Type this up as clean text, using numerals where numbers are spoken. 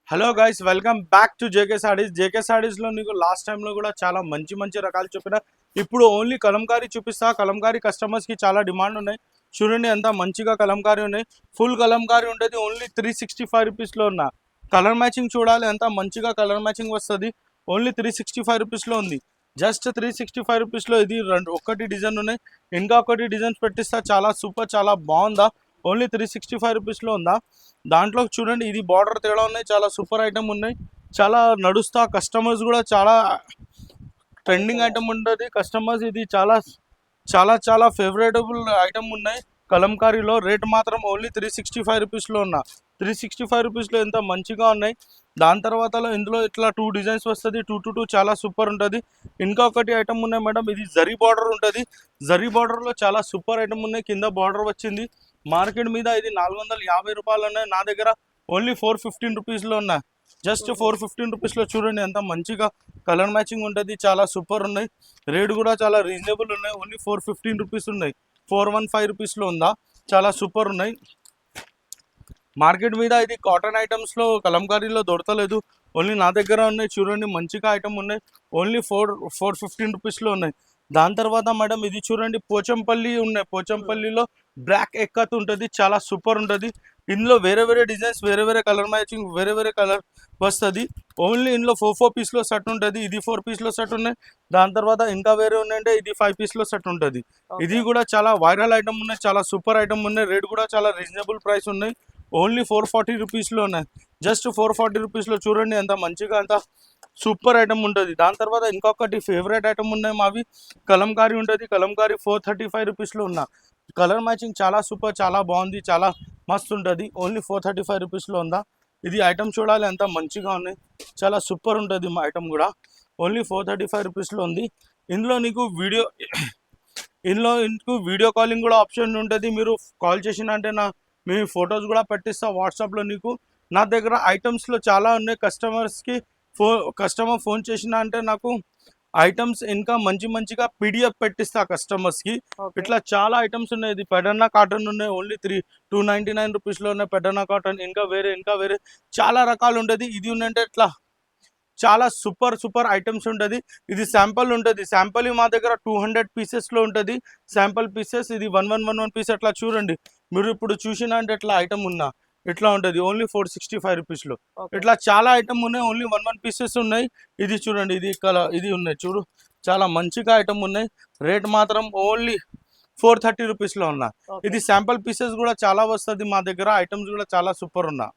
Hello guys, welcome back to JK Sarees. JK సారీస్లో నీకు last టైంలో కూడా చాలా మంచి మంచి రకాలు చెప్పిన. ఇప్పుడు ఓన్లీ కలంకారీ చూపిస్తా. కలంకారీ కస్టమర్స్కి చాలా డిమాండ్ ఉన్నాయి. చూడండి ఎంత మంచిగా కలంకారీ ఉన్నాయి. ఫుల్ కలంకారీ ఉంటుంది. ఓన్లీ 365 రూపీస్లో ఉన్న కలర్ మ్యాచింగ్ చూడాలి ఎంత మంచిగా కలర్ మ్యాచింగ్ వస్తుంది. ఓన్లీ 365 రూపీస్లో ఉంది. జస్ట్ 365 రూపీస్లో ఇది ఒక్కటి డిజైన్ ఉన్నాయి. ఇంకా ఒకటి డిజైన్స్ పెట్టిస్తా. చాలా సూపర్, చాలా బాగుందా. ఓన్లీ 365 రూపీస్లో ఉందా. దాంట్లో చూడండి ఇది బార్డర్ తేడా ఉన్నాయి. చాలా సూపర్ ఐటమ్ ఉన్నాయి. చాలా నడుస్తా. కస్టమర్స్ కూడా చాలా ట్రెండింగ్ ఐటమ్ ఉంటుంది. కస్టమర్స్ ఇది చాలా చాలా చాలా ఫేవరేటబుల్ ఐటమ్ ఉన్నాయి. కలంకారీలో రేట్ మాత్రం ఓన్లీ 365 రూపీస్లో ఉన్న 365 రూపీస్లో ఎంత మంచిగా ఉన్నాయి. దాని తర్వాత ఇందులో ఇట్లా 2 డిజైన్స్ వస్తుంది. 2 చాలా సూపర్ ఉంటుంది. ఇంకా ఒకటి ఐటమ్ ఉన్నాయి మేడం. ఇది జరీ బార్డర్ ఉంటుంది. జరీ బార్డర్లో చాలా సూపర్ ఐటమ్ ఉన్నాయి. కింద బార్డర్ వచ్చింది. మార్కెట్ మీద ఇది 450 రూపాయలు ఉన్నాయి. నా దగ్గర ఓన్లీ 415 రూపీస్లో ఉన్నాయి. జస్ట్ 415 రూపీస్లో చూడండి ఎంత మంచిగా కలర్ మ్యాచింగ్ ఉంటుంది. చాలా సూపర్ ఉన్నాయి. రేట్ కూడా చాలా రీజనబుల్ ఉన్నాయి. ఓన్లీ 415 రూపీస్ ఉన్నాయి. 415 రూపీస్లో ఉందా. చాలా సూపర్ ఉన్నాయి. మార్కెట్ మీద ఇది కాటన్ ఐటమ్స్లో కలంకారీలో దొరకలేదు. ఓన్లీ నా దగ్గర ఉన్నాయి. చూడండి మంచిగా ఐటమ్ ఉన్నాయి. ఓన్లీ 415 రూపీస్లో ఉన్నాయి. దాని తర్వాత మేడం ఇది చూడండి పోచంపల్లి ఉన్నాయి. పోచంపల్లిలో బ్లాక్ ఎక్కత్ ఉంటుంది. చాలా సూపర్ ఉంటుంది. ఇందులో వేరే వేరే డిజైన్స్, వేరే వేరే కలర్ మ్యాచింగ్, వేరే వేరే కలర్ వస్తుంది. ఓన్లీ ఇందులో 4 పీస్లో సెట్ ఉంటుంది. ఇది 4 పీస్లో సెట్ ఉన్నాయి. దాని తర్వాత ఇంకా వేరే ఉన్నాయంటే ఇది 5 పీస్లో సెట్ ఉంటుంది. ఇది కూడా చాలా వైరల్ ఐటమ్ ఉన్నాయి. చాలా సూపర్ ఐటమ్ ఉన్నాయి. రేట్ కూడా చాలా రీజనబుల్ ప్రైస్ ఉన్నాయి. ఓన్లీ 440 రూపీస్లో ఉన్నాయి. జస్ట్ 440 రూపీస్లో చూడండి ఎంత మంచిగా అంత సూపర్ ఐటమ్ ఉంటుంది. దాని తర్వాత ఇంకొకటి ఫేవరెట్ ఐటమ్ ఉన్నాయి మావి కలంకారీ ఉంటుంది. కలంకారీ 435 రూపీస్లో ఉన్న కలర్ మ్యాచింగ్ చాలా సూపర్, చాలా బాగుంది, చాలా మస్తు ఉంటుంది. ఓన్లీ 435 రూపీస్లో ఉందా. ఇది ఐటమ్ చూడాలి ఎంత మంచిగా ఉన్నాయి. చాలా సూపర్ ఉంటుంది మా ఐటమ్ కూడా. ఓన్లీ 435 రూపీస్లో ఉంది. ఇందులో నీకు వీడియో కాలింగ్ కూడా ఆప్షన్ ఉంటుంది. మీరు కాల్ చేసినంటే మీ ఫొటోస్ కూడా పెట్టిస్తా వాట్సాప్లో. నీకు నా దగ్గర ఐటమ్స్లో చాలా ఉన్నాయి. కస్టమర్ ఫోన్ చేసిన అంటే నాకు ఐటమ్స్ ఇంకా మంచిగా పీడిఎఫ్ పెట్టిస్తా కస్టమర్స్కి. ఇట్లా చాలా ఐటమ్స్ ఉన్నాయి. ఇది పెడన్నా కాటన్ ఉన్నాయి. ఓన్లీ 299 రూపీస్లో ఉన్నాయి పెడన్నా కాటన్. ఇంకా వేరే చాలా రకాలు ఉంటుంది. ఇది ఉందంటే ఇట్లా చాలా సూపర్ ఐటమ్స్ ఉంటుంది. ఇది శాంపుల్ ఉంటుంది. శాంపుల్ మా దగ్గర 200 పీసెస్లో ఉంటుంది. శాంపుల్ పీసెస్ ఇది 1 పీస్ అట్లా చూడండి. మీరు ఇప్పుడు చూసినా అంటే ఇట్లా ఐటమ్ ఉన్నా ఇట్లా ఉంటుంది. ఓన్లీ 465 రూపీస్లో ఇట్లా చాలా ఐటమ్ ఉన్నాయి. ఓన్లీ 1 పీసెస్ ఉన్నాయి. ఇది చూడండి ఇది ఉన్నాయి చూడు. చాలా మంచిగా ఐటమ్ ఉన్నాయి. రేట్ మాత్రం ఓన్లీ 430 రూపీస్లో ఉన్నా. ఇది శాంపుల్ పీసెస్ కూడా చాలా వస్తుంది మా దగ్గర. ఐటమ్స్ కూడా చాలా సూపర్ ఉన్నా.